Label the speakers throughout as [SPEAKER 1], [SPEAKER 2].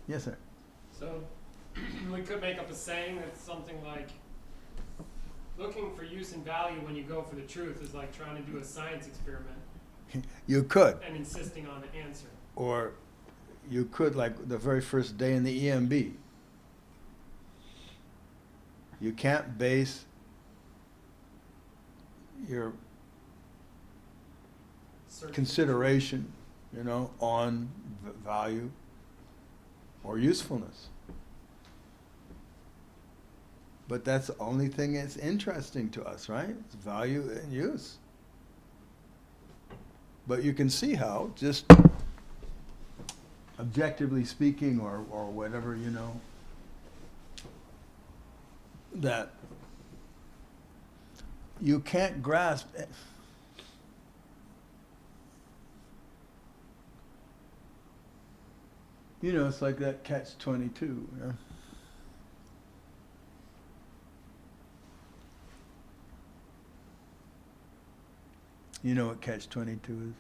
[SPEAKER 1] Yes, sir.
[SPEAKER 2] So we could make up a saying that's something like, looking for use and value when you go for the truth is like trying to do a science experiment
[SPEAKER 1] You could.
[SPEAKER 2] and insisting on the answer.
[SPEAKER 1] Or you could, like the very first day in the EMB. You can't base your
[SPEAKER 2] Certain
[SPEAKER 1] consideration, on value or usefulness. But that's the only thing that's interesting to us, right? It's value and use. But you can see how, just objectively speaking, or whatever, that you can't grasp it. It's like that catch-22. You know what catch-22 is?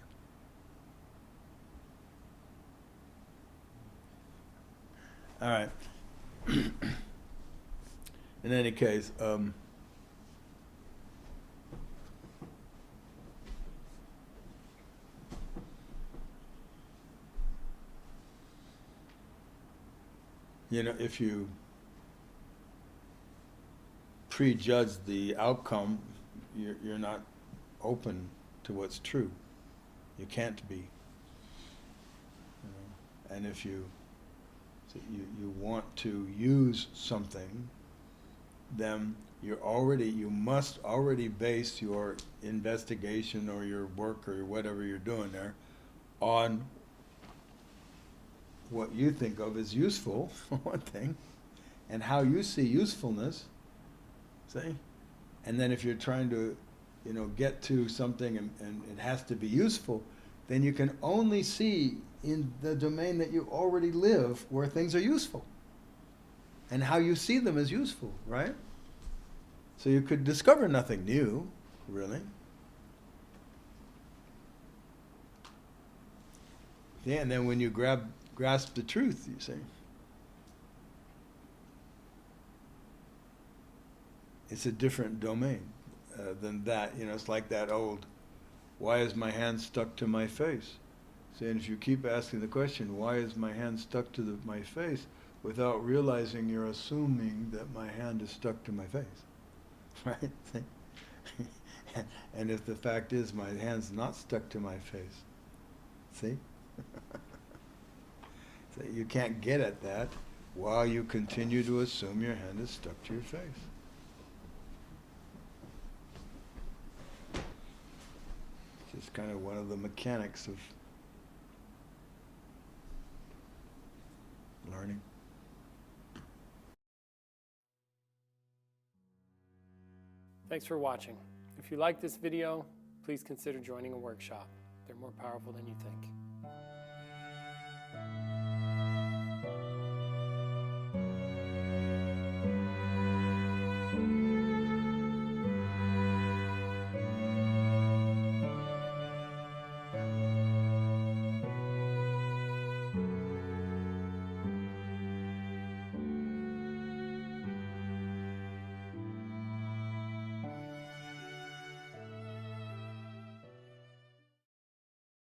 [SPEAKER 1] All right. In any case, if you prejudge the outcome, you're not open to what's true. You can't be. And if you want to use something, then you must already base your investigation or your work or whatever you're doing there on what you think of as useful, for one thing, and how you see usefulness, see? And then if you're trying to, get to something and it has to be useful, then you can only see in the domain that you already live where things are useful and how you see them as useful, right? So you could discover nothing new, really. Yeah, and then when you grasp the truth, you see, it's a different domain than that. It's like that old, why is my hand stuck to my face? See, and if you keep asking the question, why is my hand stuck to my face, without realizing you're assuming that my hand is stuck to my face, right? And if the fact is my hand's not stuck to my face, see? So you can't get at that while you continue to assume your hand is stuck to your face. It's just kind of one of the mechanics of learning.
[SPEAKER 2] Thanks for watching. If you like this video, please consider joining a workshop. They're more powerful than you think.